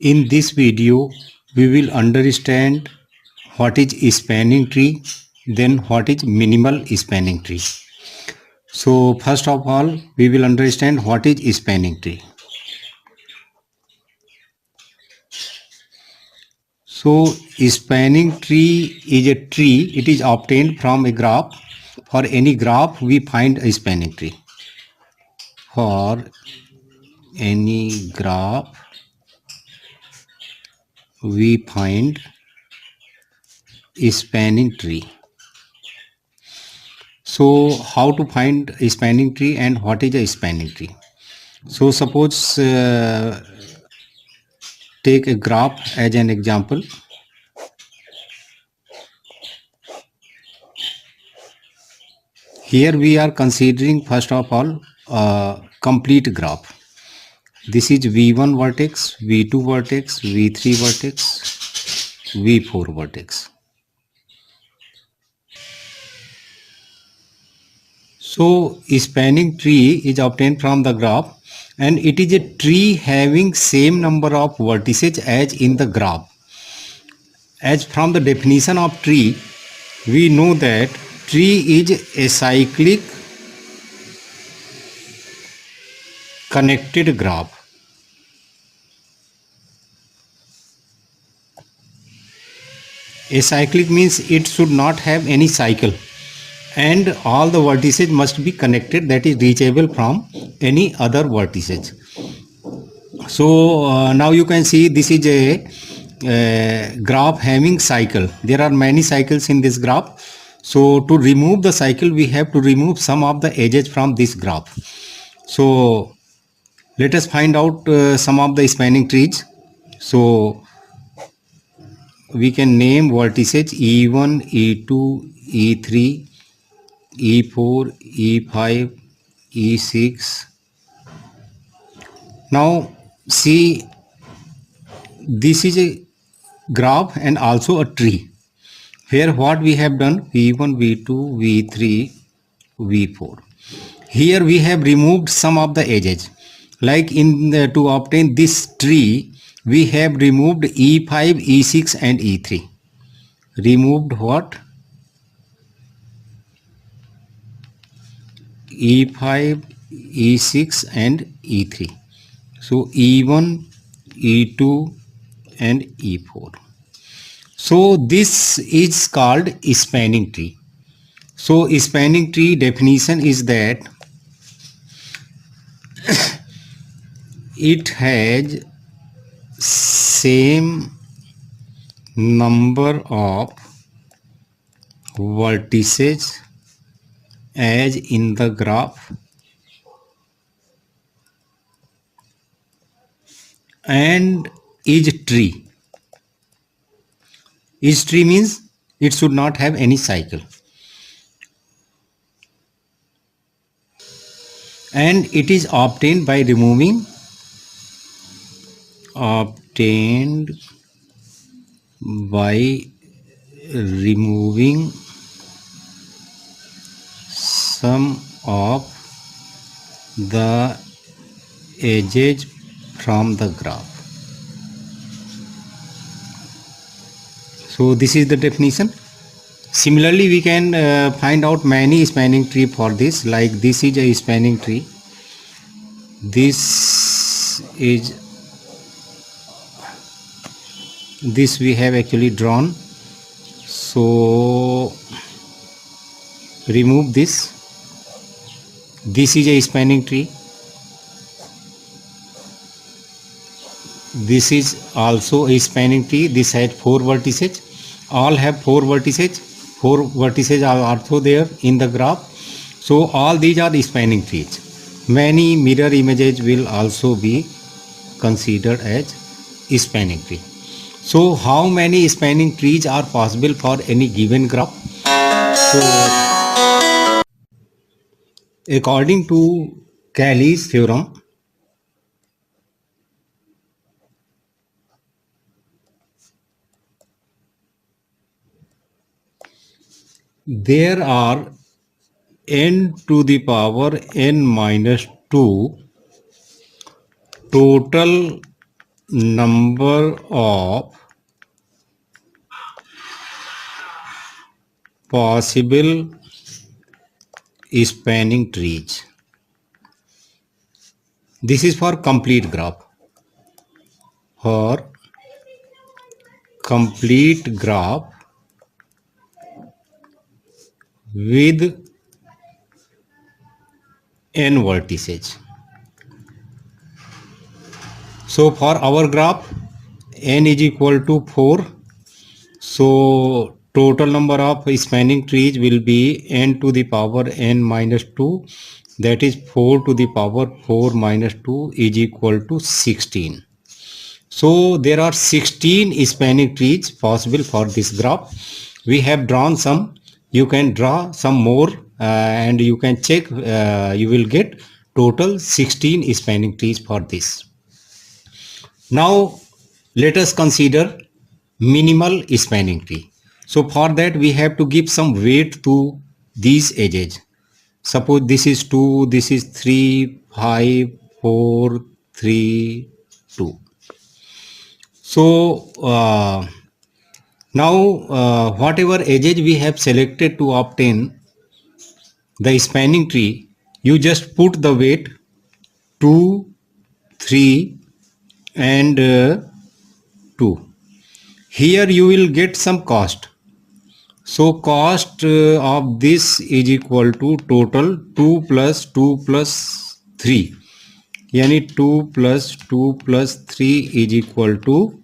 In this video, we will understand what is spanning tree, then what is minimal spanning tree. So first of all, we will understand what is spanning tree. So spanning tree is a tree. It is obtained from a graph. For any graph, we find a spanning tree. For any graph, we find a spanning tree. So how to find a spanning tree and what is a spanning tree? So suppose take a graph as an example. Here we are considering first of all a complete graph. This is V1 vertex, V2 vertex, V3 vertex, V4 vertex. So spanning tree is obtained from the graph and it is a tree having same number of vertices as in the graph. As from the definition of tree, we know that tree is a cyclic connected graph. A cyclic means it should not have any cycle and all the vertices must be connected, that is reachable from any other vertices. So now you can see this is a graph having cycle. There are many cycles in this graph. So to remove the cycle, we have to remove some of the edges from this graph. So let us find out some of the spanning trees. So we can name vertices E1, E2, E3, E4, E5, E6. Now see, this is a graph and also a tree. Here what we have done, V1, V2, V3, V4. Here we have removed some of the edges. Like to obtain this tree, we have removed E5, E6 and E3. Removed what? E5, E6 and E3. So E1, E2 and E4. So this is called spanning tree. So spanning tree definition is that it has same number of vertices as in the graph and is tree. Is tree means it should not have any cycle. And it is obtained by removing some of the edges from the graph. So this is the definition. Similarly, we can find out many spanning tree for this. Like this is a spanning tree. This we have actually drawn. So remove this. This is a spanning tree. This is also a spanning tree. This has 4 vertices. All have 4 vertices. 4 vertices are also there in the graph. So all these are spanning trees. Many mirror images will also be considered as spanning tree. So how many spanning trees are possible for any given graph? So according to Cayley's theorem, there are n to the power n minus 2 total number of possible spanning trees. This is for complete graph. For complete graph with n vertices. So for our graph, n is equal to 4. So total number of spanning trees will be n to the power n minus 2. That is 4 to the power 4 minus 2 is equal to 16. So there are 16 spanning trees possible for this graph. We have drawn some. You can draw some more and you can check. You will get total 16 spanning trees for this. Now let us consider minimal spanning tree. So for that we have to give some weight to these edges. Suppose this is 2, this is 3, 5, 4, 3, 2. So now whatever edges we have selected to obtain the spanning tree, you just put the weight 2, 3 and 2. Here you will get some cost. So cost of this is equal to total 2 plus 2 plus 3. Yani 2 plus 2 plus 3 is equal to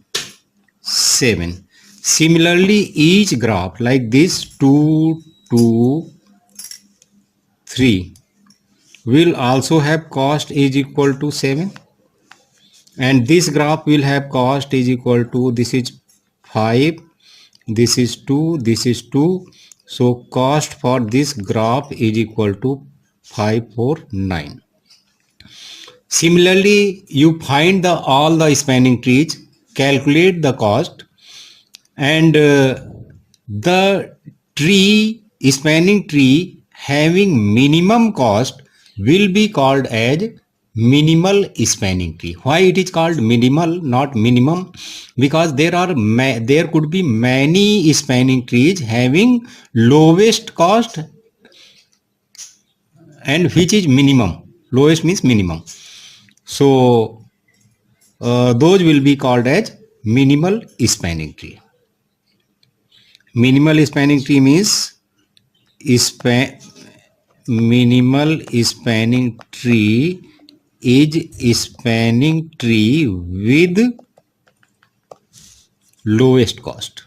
7. Similarly, each graph like this 2, 2, 3 will also have cost is equal to 7. And this graph will have cost is equal to, this is 5, this is 2, this is 2. So cost for this graph is equal to 549. Similarly, you find all the spanning trees, calculate the cost, and the spanning tree having minimum cost will be called as minimal spanning tree. Why it is called minimal, not minimum? Because there could be many spanning trees having lowest cost and which is minimum. Lowest means minimum. So those will be called as minimal spanning tree. Minimal spanning tree means minimal spanning tree is spanning tree with lowest cost.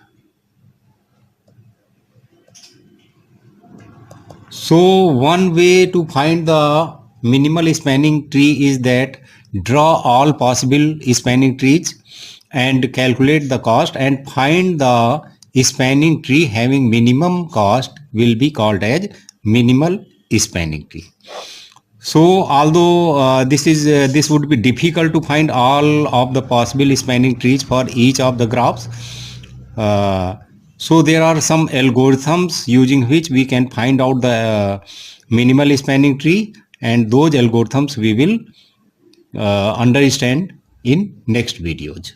So one way to find the minimal spanning tree is that draw all possible spanning trees and calculate the cost and find the spanning tree having minimum cost will be called as minimal spanning tree. So although this would be difficult to find all of the possible spanning trees for each of the graphs, so there are some algorithms using which we can find out the minimal spanning tree, and those algorithms we will understand in next videos.